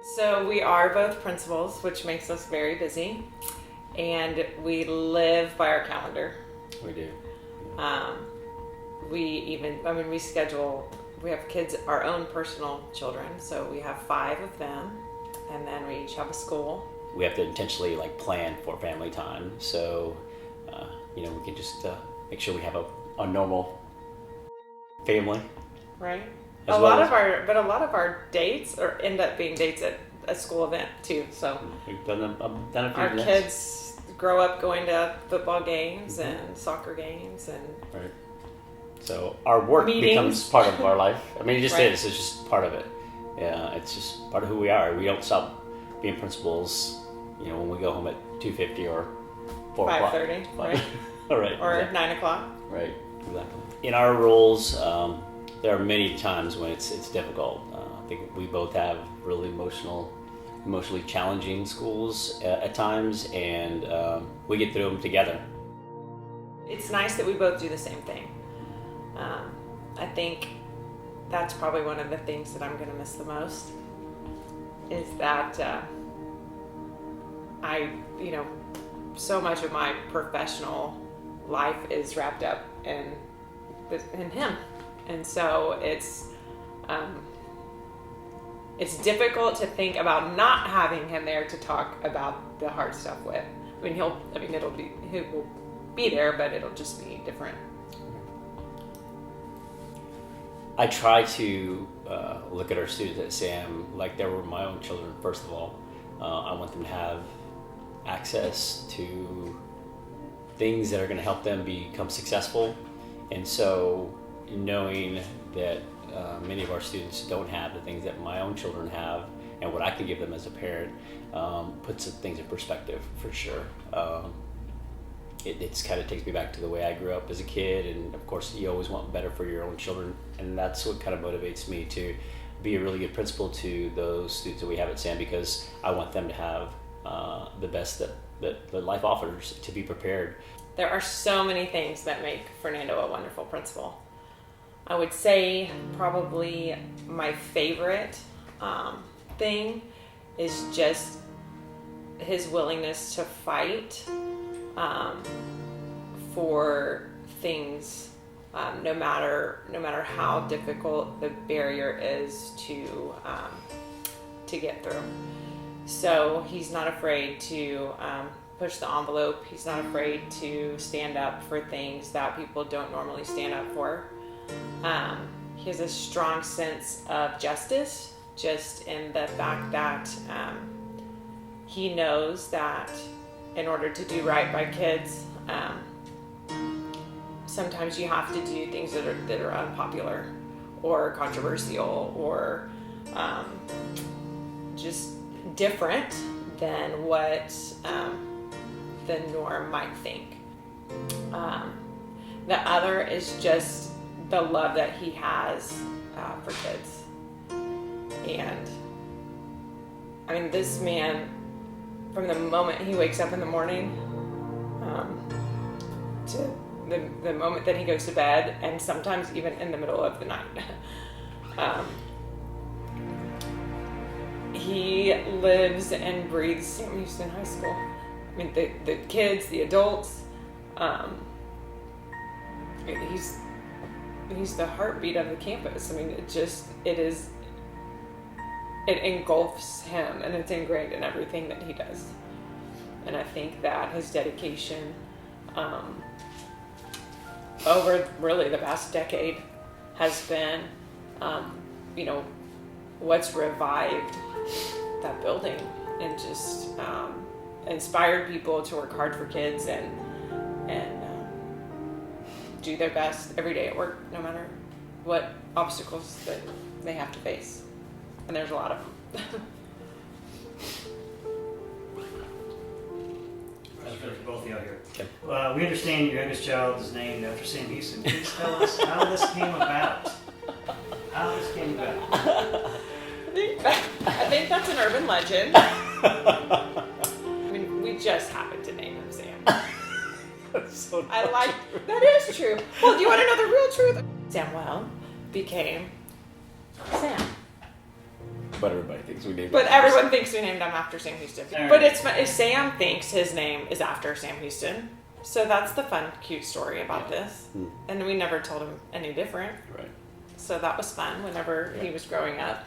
So we are both principals, which makes us very busy, and we live by our calendar. We do. We schedule, we have kids, our own personal children, so we have 5 of them, and then we each have a school. We have to intentionally plan for family time, so we can just make sure we have a normal family. Right. A lot of our dates end up being dates at a school event too. So we've done a few our events. kids grow up going to football games and soccer games and right. So our work meetings. becomes part of our life. I mean, it just Right. is. It's just part of it. Yeah, it's just part of who we are. We don't stop being principals. When we go home at 2:50 or 4 o'clock. 5:30, right? All right. Or exactly. 9 o'clock. Right. Exactly. In our roles, there are many times when it's difficult. I think we both have really emotionally challenging schools at times, and we get through them together. It's nice that we both do the same thing. I think that's probably one of the things that I'm going to miss the most is that so much of my professional life is wrapped up in him. And so it's difficult to think about not having him there to talk about the hard stuff with. I mean, he will be there, but it'll just be different. I try to look at our students at SAM like they were my own children. First of all, I want them to have access to things that are going to help them become successful, and so knowing that many of our students don't have the things that my own children have and what I can give them as a parent puts things in perspective for sure. It kind of takes me back to the way I grew up as a kid, and of course you always want better for your own children, and that's what kind of motivates me to be a really good principal to those students that we have at SAM, because I want them to have the best that life offers, to be prepared. There are so many things that make Fernando a wonderful principal. I would say probably my favorite thing is just his willingness to fight for things, no matter how difficult the barrier is to get through. So he's not afraid to push the envelope. He's not afraid to stand up for things that people don't normally stand up for. He has a strong sense of justice, just in the fact that he knows that in order to do right by kids, sometimes you have to do things that are unpopular or controversial or just different than what the norm might think. The other is just the love that he has for kids. And I mean, this man, from the moment he wakes up in the morning to the moment that he goes to bed, and sometimes even in the middle of the night, he lives and breathes Sam Houston High School. I mean, the kids, the adults, he's the heartbeat of the campus. I mean, it engulfs him, and it's ingrained in everything that he does. And I think that his dedication over really the past decade has been, what's revived that building and just inspired people to work hard for kids and do their best every day at work, no matter what obstacles that they have to face. And there's a lot of them. For both of y'all here. Okay. We understand your youngest child is named after Sam Houston. Please tell us how this came about. I think that's an urban legend. I mean, we just happened to name him Sam. That's so that is true. Well, do you want to know the real truth? Samuel became Sam. But everybody thinks we named But him. everyone thinks we named him after Sam Houston. All But right. it's fun. Sam thinks his name is after Sam Houston. So that's the fun, cute story about this. And we never told him any different. Right. So that was fun. Whenever he was growing up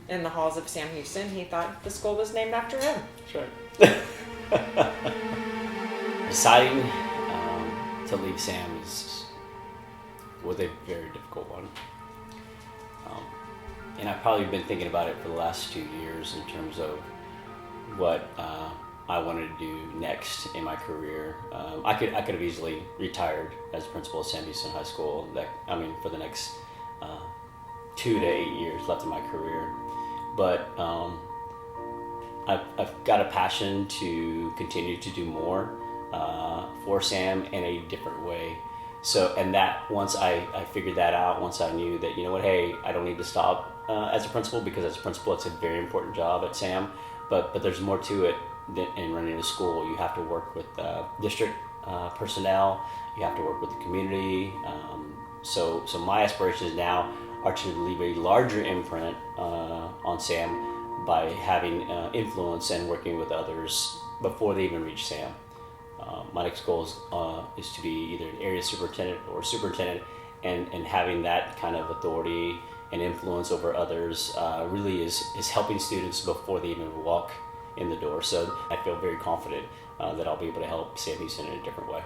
in the halls of Sam Houston, he thought the school was named after him. That's right. Deciding to leave Sam was a very difficult one. And I've probably been thinking about it for the last 2 years in terms of what I wanted to do next in my career. I could have easily retired as principal at Sam Houston High School. For the next 2 to 8 years left in my career, but I've got a passion to continue to do more for Sam in a different way. So, and that once I figured that out, once I knew that, you know what, hey, I don't need to stop as a principal, because as a principal, it's a very important job at Sam, but there's more to it than in running a school. You have to work with district personnel, you have to work with the community. So my aspirations now are to leave a larger imprint on Sam by having influence and working with others before they even reach Sam. My next goal is to be either an area superintendent or superintendent, and having that kind of authority and influence over others really is helping students before they even walk in the door. So I feel very confident that I'll be able to help Sam Houston in a different way.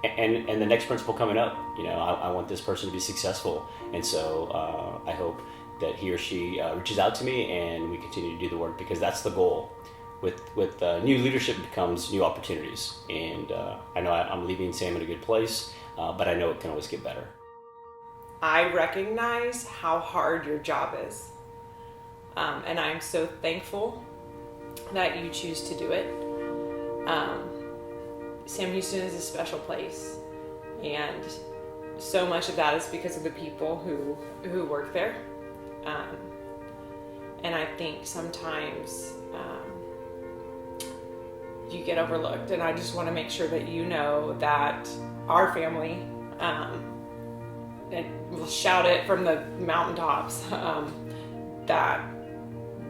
And the next principal coming up, I want this person to be successful, and so I hope that he or she reaches out to me and we continue to do the work, because that's the goal. With new leadership becomes new opportunities, and I know I'm leaving Sam in a good place, but I know it can always get better. I recognize how hard your job is, and I'm so thankful that you choose to do it. Sam Houston is a special place, and so much of that is because of the people who work there. And I think sometimes you get overlooked, and I just want to make sure that you know that our family, and we'll shout it from the mountaintops, that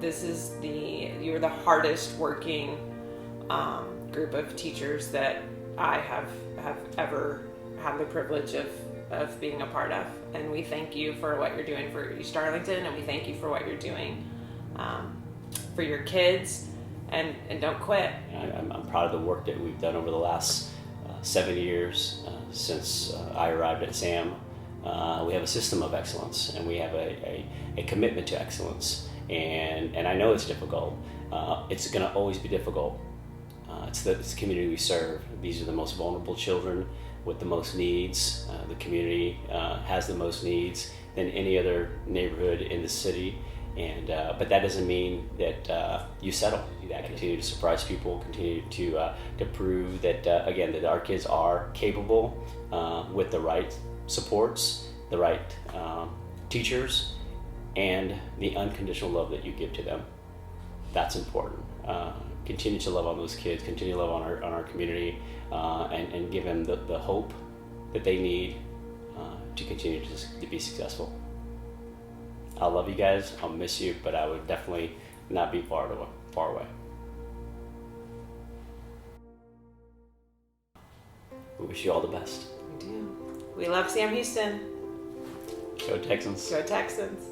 you're the hardest working group of teachers that I have ever had the privilege of being a part of. And we thank you for what you're doing for East Arlington, and we thank you for what you're doing for your kids, and don't quit. I'm proud of the work that we've done over the last 7 years since I arrived at Sam. We have a system of excellence, and we have a commitment to excellence, and I know it's difficult. It's going to always be difficult. It's the community we serve. These are the most vulnerable children with the most needs. The community has the most needs than any other neighborhood in the city, but that doesn't mean that you settle. You continue to surprise people, continue to prove that again that our kids are capable with the right supports, the right teachers, and the unconditional love that you give to them. That's important. Continue to love on those kids, continue to love on our community, and give them the hope that they need to continue to be successful. I love you guys. I'll miss you, but I would definitely not be far away. We wish you all the best. We do. We love Sam Houston. Go Texans. Go Texans.